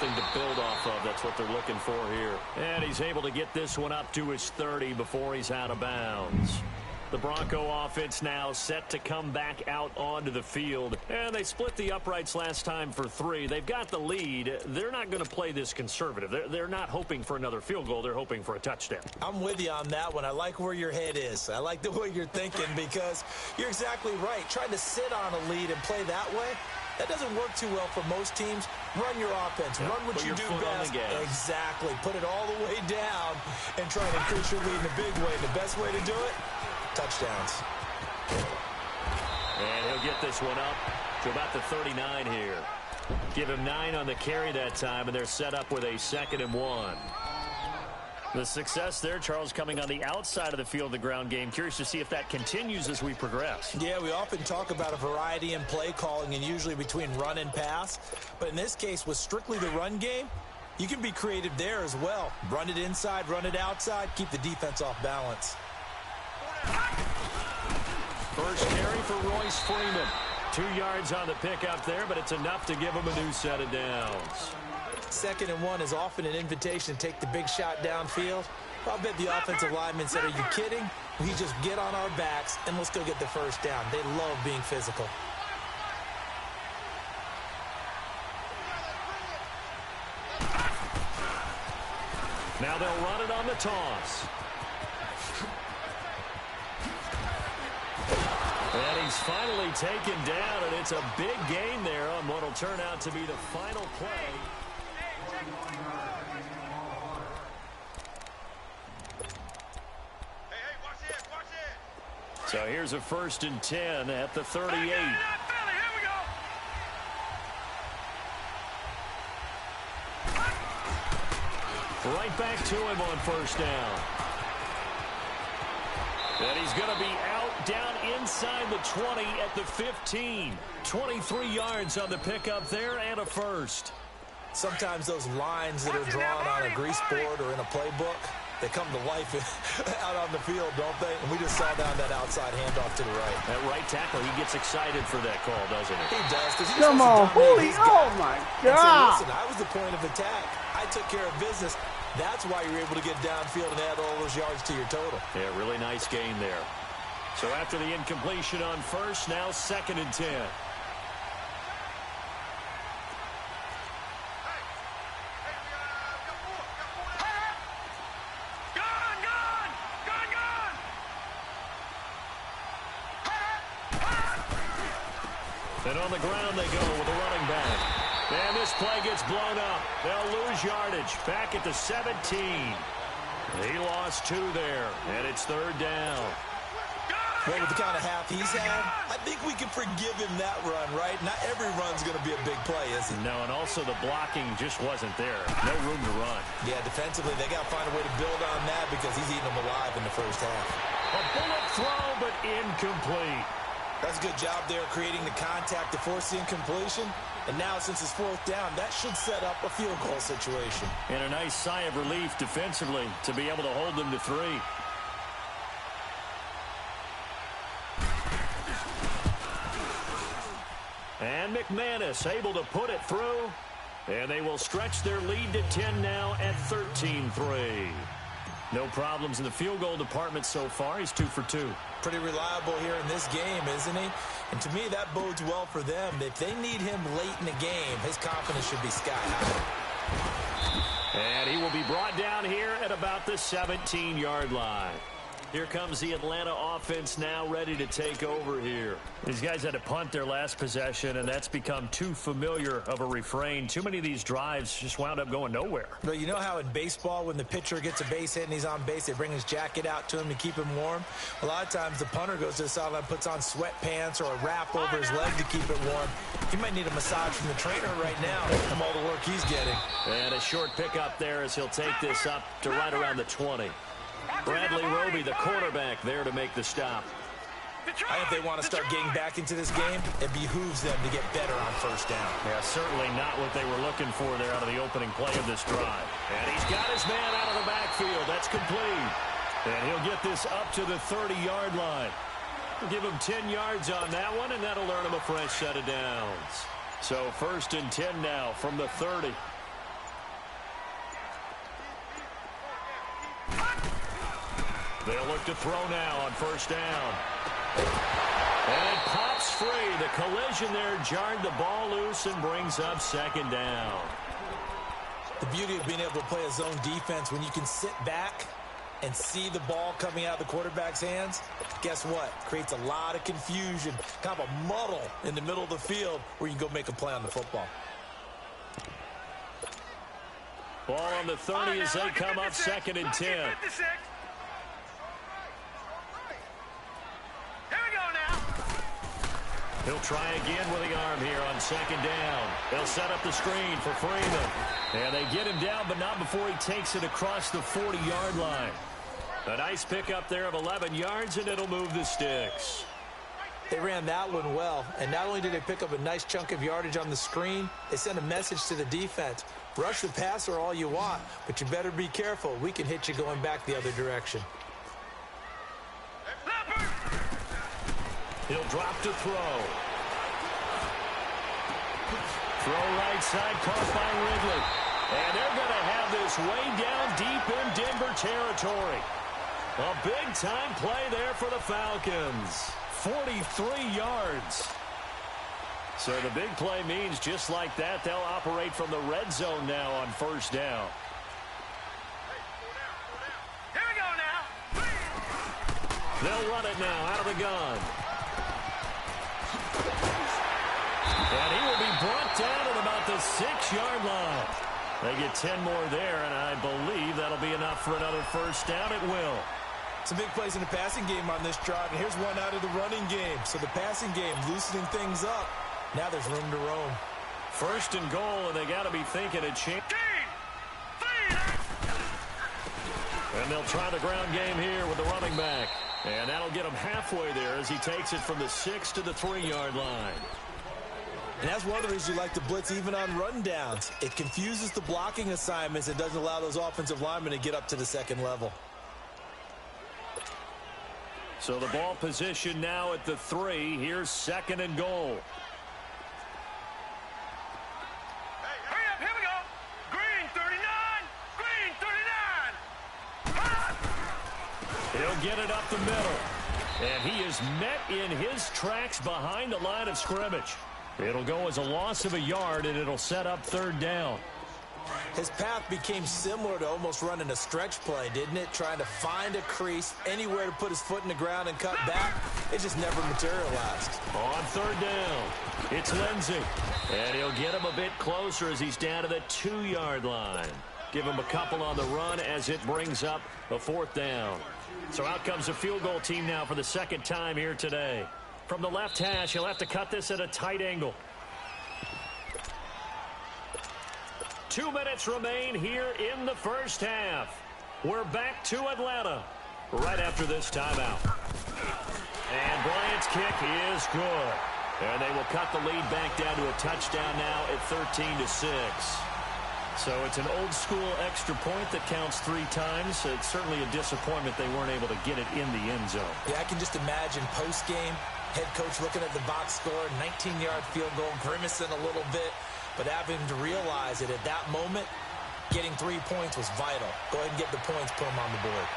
something to build off of. That's what they're looking for here. And he's able to get this one up to his 30 before he's out of bounds. The Bronco offense now set to come back out onto the field. And they split the uprights last time for 3. They've got the lead. They're not going to play this conservative. They're not hoping for another field goal. They're hoping for a touchdown. I'm with you on that one. I like where your head is. I like the way you're thinking because you're exactly right. Trying to sit on a lead and play that way, that doesn't work too well for most teams. Run your offense. Run what you do best. Exactly. Put it all the way down and try to increase your lead in a big way. The best way to do it, touchdowns. And he'll get this one up to about the 39 here. Give him 9 on the carry that time, and they're set up with a 2nd and 1. The success there, Charles, coming on the outside of the field, the ground game. Curious to see if that continues as we progress. Yeah, we often talk about a variety in play calling and usually between run and pass. But in this case, with strictly the run game, you can be creative there as well. Run it inside, run it outside, keep the defense off balance. First carry for Royce Freeman. 2 yards on the pickup there, but it's enough to give him a new set of downs. 2nd and 1 is often an invitation to take the big shot downfield. I'll bet the offensive lineman said, are you kidding? We just get on our backs and let's go get the first down. They love being physical. Now they'll run it on the toss. And he's finally taken down, and it's a big gain there on what will turn out to be the final play. So here's a 1st and 10 at the 38. Right back to him on 1st down. And he's going to be out down inside the 20 at the 15. 23 yards on the pickup there and a 1st. Sometimes those lines that are drawn on a grease board or in a playbook, they come to life out on the field, don't they? And we just saw down that outside handoff to the right. That right tackle, he gets excited for that call, doesn't he? He does. Come on, holy, oh my God. Listen, I was the point of attack. I took care of business. That's why you're able to get downfield and add all those yards to your total. Yeah, really nice gain there. So after the incompletion on 1st, now 2nd and 10. And on the ground they go with a running back. And this play gets blown up. They'll lose yardage. Back at the 17. He lost 2 there, and it's 3rd down. Well, with the kind of half he's had, I think we can forgive him that run, right? Not every run's going to be a big play, is it? No, and also the blocking just wasn't there. No room to run. Yeah, defensively, they got to find a way to build on that because he's eating them alive in the 1st half. A bullet throw, but incomplete. That's a good job there creating the contact to force the incompletion. And now, since it's 4th down, that should set up a field goal situation. And a nice sigh of relief defensively to be able to hold them to 3. And McManus able to put it through. And they will stretch their lead to 10 now at 13-3. No problems in the field goal department so far. He's 2 for 2. Pretty reliable here in this game, isn't he? And to me, that bodes well for them. If they need him late in the game, his confidence should be sky high. And he will be brought down here at about the 17-yard line. Here comes the Atlanta offense now ready to take over here. These guys had to punt their last possession, and that's become too familiar of a refrain. Too many of these drives just wound up going nowhere. But you know how in baseball, when the pitcher gets a base hit and he's on base, they bring his jacket out to him to keep him warm? A lot of times the punter goes to the sideline, puts on sweatpants or a wrap over his leg to keep it warm. He might need a massage from the trainer right now from all the work he's getting. And a short pickup there as he'll take this up to right around the 20. Bradley Roby, the quarterback, there to make the stop. I think they want to start getting back into this game. It behooves them to get better on 1st down. Yeah, certainly not what they were looking for there out of the opening play of this drive. And he's got his man out of the backfield. That's complete. And he'll get this up to the 30-yard line. We'll give him 10 yards on that one, and that'll earn him a fresh set of downs. So 1st and 10 now from the 30. They'll look to throw now on first down. And it pops free. The collision there jarred the ball loose and brings up second down. The beauty of being able to play a zone defense when you can sit back and see the ball coming out of the quarterback's hands, guess what? Creates a lot of confusion, kind of a muddle in the middle of the field where you can go make a play on the football. Ball on the 30 as they come up second and 10. Here we go now. He'll try again with the arm here on second down. They'll set up the screen for Freeman. And they get him down, but not before he takes it across the 40-yard line. A nice pickup there of 11 yards, and it'll move the sticks. They ran that one well, and not only did they pick up a nice chunk of yardage on the screen, they sent a message to the defense. Rush the passer all you want, but you better be careful. We can hit you going back the other direction. He'll drop to throw. Throw right side, caught by Ridley. And they're going to have this way down deep in Denver territory. A big-time play there for the Falcons. 43 yards. So the big play means just like that, they'll operate from the red zone now on first down. Here we go now. They'll run it now out of the gun. And he will be brought down at about the 6-yard line. They get 10 more there, and I believe that'll be enough for another first down. It will. Some big plays in the passing game on this drive, and here's one out of the running game. So the passing game loosening things up. Now there's room to roam. First and goal, and they got to be thinking a change. And they'll try the ground game here with the running back. And that'll get him halfway there as he takes it from the 6 to the 3-yard line. And that's one of the reasons you like to blitz even on rundowns. It confuses the blocking assignments. It doesn't allow those offensive linemen to get up to the second level. So the ball position now at the 3. Here's second and goal. Hurry up, here we go. Green 39. Green 39. He'll get it up the middle. And he is met in his tracks behind the line of scrimmage. It'll go as a loss of a yard, and it'll set up third down. His path became similar to almost running a stretch play, didn't it? Trying to find a crease, anywhere to put his foot in the ground and cut back. It just never materialized. On third down, it's Lindsey. And he'll get him a bit closer as he's down to the 2-yard line. Give him a couple on the run as it brings up a fourth down. So out comes the field goal team now for the second time here today. From the left hash, he'll have to cut this at a tight angle. 2 minutes remain here in the first half. We're back to Atlanta right after this timeout. And Bryant's kick is good. And they will cut the lead back down to a touchdown now at 13-6. So it's an old-school extra point that counts 3 times. It's certainly a disappointment they weren't able to get it in the end zone. Yeah, I can just imagine post-game, head coach looking at the box score, 19-yard field goal, grimacing a little bit, but having to realize that at that moment, getting 3 points was vital. Go ahead and get the points, put them on the board.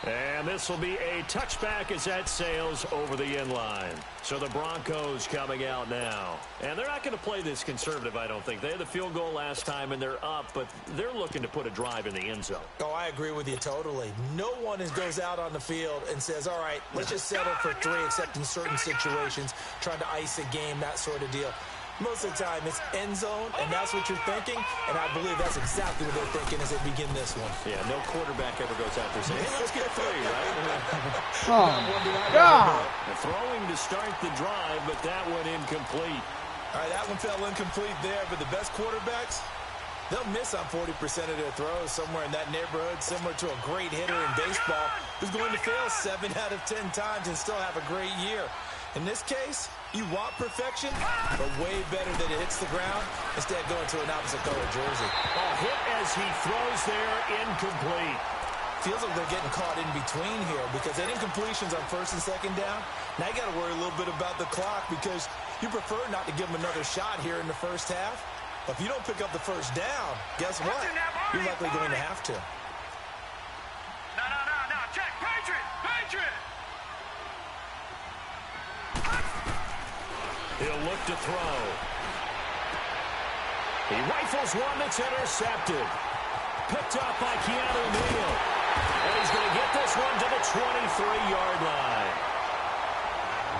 And this will be a touchback as that sails over the end line. So the Broncos coming out now. And they're not going to play this conservative, I don't think. They had the field goal last time, and they're up, but they're looking to put a drive in the end zone. Oh, I agree with you totally. No one goes out on the field and says, all right, let's just settle for 3, except in certain situations, trying to ice a game, that sort of deal. Most of the time, it's end zone, and that's what you're thinking, and I believe that's exactly what they're thinking as they begin this one. Yeah, no quarterback ever goes out there saying, hey, let's get 3, right? Oh, God. Throwing to start the drive, but that one incomplete. All right, that one fell incomplete there, but the best quarterbacks, they'll miss on 40% of their throws, somewhere in that neighborhood, similar to a great hitter in baseball who's going to fail 7 out of 10 times and still have a great year. In this case, you want perfection, but way better that it hits the ground instead of going to an opposite color jersey. A hit as he throws there, incomplete. Feels like they're getting caught in between here because that incompletion's on first and second down. Now you got to worry a little bit about the clock because you prefer not to give them another shot here in the first half. But if you don't pick up the first down, guess what? You're likely going to have to. He'll look to throw. He rifles one that's intercepted. Picked up by Keanu Neal. And he's going to get this one to the 23-yard line.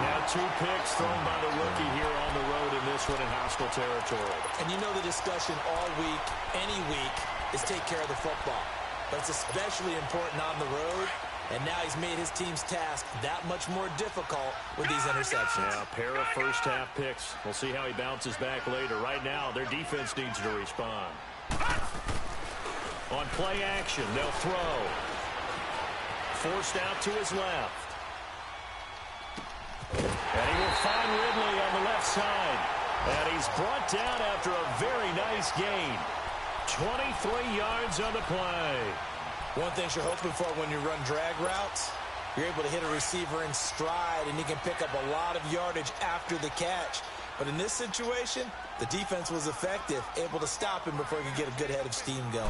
Now 2 picks thrown by the rookie here on the road in this one in hostile territory. And you know the discussion all week, any week, is take care of the football. But it's especially important on the road. And now he's made his team's task that much more difficult with these interceptions. Yeah, a pair of first-half picks. We'll see how he bounces back later. Right now, their defense needs to respond. On play action, they'll throw. Forced out to his left. And he will find Ridley on the left side. And he's brought down after a very nice gain. 23 yards on the play. One thing you're hoping for when you run drag routes, you're able to hit a receiver in stride, and he can pick up a lot of yardage after the catch. But in this situation, the defense was effective, able to stop him before he could get a good head of steam going.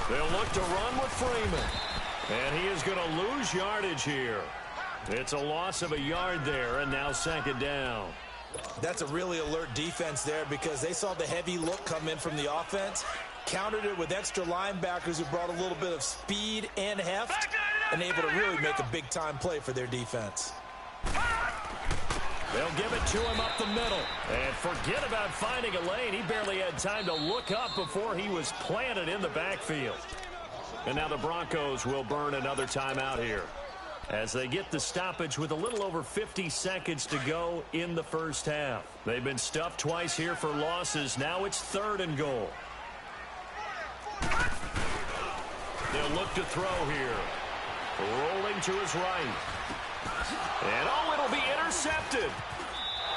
They'll look to run with Freeman. And he is going to lose yardage here. It's a loss of a yard there, and now 2nd down. That's a really alert defense there because they saw the heavy look come in from the offense, countered it with extra linebackers who brought a little bit of speed and heft, and able to really make a big-time play for their defense. They'll give it to him up the middle. And forget about finding a lane. He barely had time to look up before he was planted in the backfield. And now the Broncos will burn another timeout here as they get the stoppage with a little over 50 seconds to go in the first half. They've been stuffed twice here for losses. Now it's 3rd and goal. They'll look to throw here. Rolling to his right. And oh, it'll be intercepted.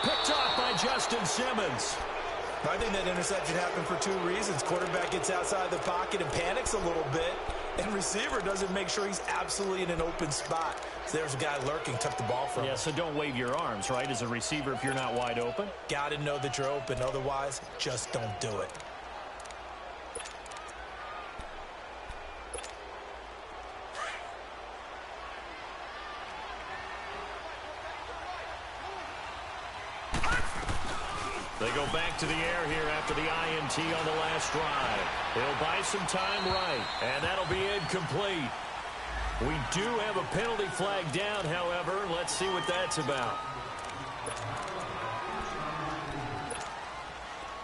Picked off by Justin Simmons. I think that interception happened for 2 reasons. Quarterback gets outside the pocket and panics a little bit, and receiver doesn't make sure he's absolutely in an open spot. So there's a guy lurking, took the ball from him. Yeah, so don't wave your arms, right, as a receiver if you're not wide open. Got to know that you're open. Otherwise, just don't do it. They go back to the air here after the INT on the last drive. He'll buy some time right, and that'll be incomplete. We do have a penalty flag down, however. Let's see what that's about.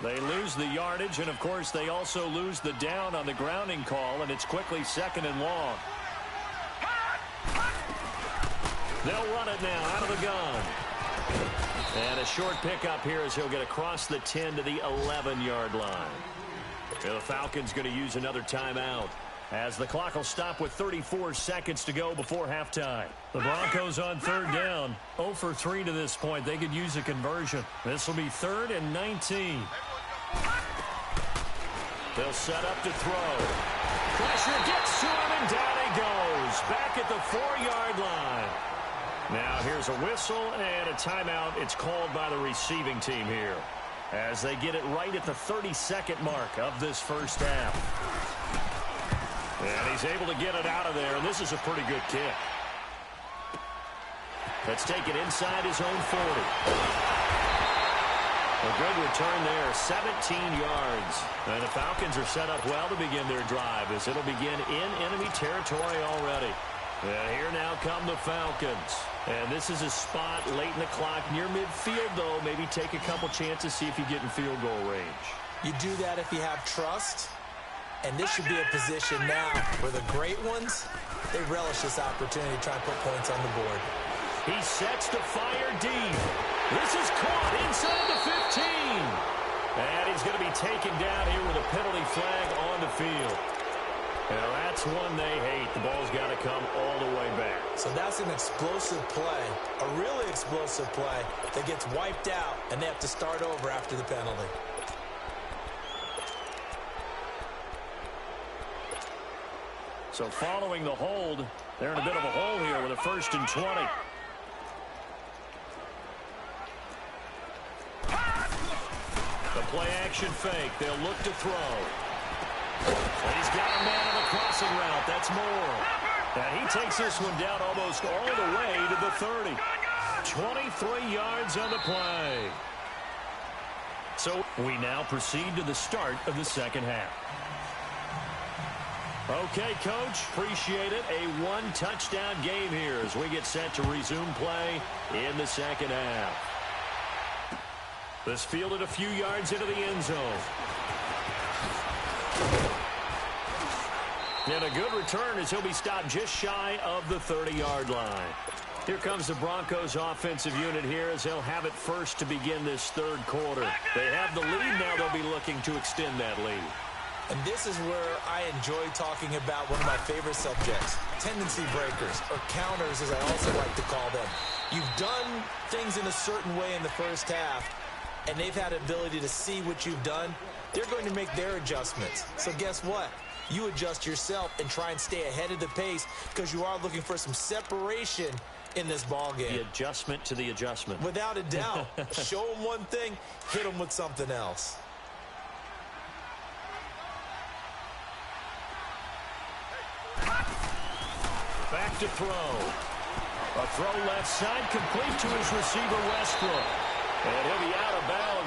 They lose the yardage, and, of course, they also lose the down on the grounding call, and it's quickly 2nd and long. They'll run it now out of the gun. And a short pickup here as he'll get across the 10 to the 11-yard line. The Falcons going to use another timeout as the clock will stop with 34 seconds to go before halftime. The Broncos on 3rd down, 0 for 3 to this point. They could use a conversion. This will be 3rd and 19. They'll set up to throw. Pressure gets to him, and down he goes. Back at the 4-yard line. Now here's a whistle and a timeout. It's called by the receiving team here as they get it right at the 32nd mark of this first half. And he's able to get it out of there, and this is a pretty good kick. Let's take it inside his own 40. A good return there, 17 yards. And the Falcons are set up well to begin their drive as it'll begin in enemy territory already. And here now come the Falcons. And this is a spot late in the clock near midfield, though. Maybe take a couple chances, see if you get in field goal range. You do that if you have trust. And this should be a position now where the great ones, they relish this opportunity to try and put points on the board. He sets to fire deep. This is caught inside the 15. And he's going to be taken down here with a penalty flag on the field. Now that's one they hate. The ball's got to come all the way back. So that's an explosive play, a really explosive play that gets wiped out, and they have to start over after the penalty. So following the hold, they're in a bit of a hole here with a 1st and 20. The play action fake. They'll look to throw. And he's got a man on the crossing route. That's Moore. And he takes this one down almost all the way to the 30. 23 yards on the play. So we now proceed to the start of the second half. Okay, Coach, appreciate it. A one-touchdown game here as we get set to resume play in the second half. This fielded a few yards into the end zone. And a good return as he'll be stopped just shy of the 30-yard line. Here comes the Broncos offensive unit here as they'll have it first to begin this third quarter. They have the lead now. They'll be looking to extend that lead. And this is where I enjoy talking about one of my favorite subjects, tendency breakers, or counters as I also like to call them. You've done things in a certain way in the first half, and they've had the ability to see what you've done. They're going to make their adjustments. So guess what? You adjust yourself and try and stay ahead of the pace because you are looking for some separation in this ball game. The adjustment to the adjustment. Without a doubt. Show them one thing, hit them with something else. Back to throw. A throw left side complete to his receiver, Westbrook. And he'll be out of bounds.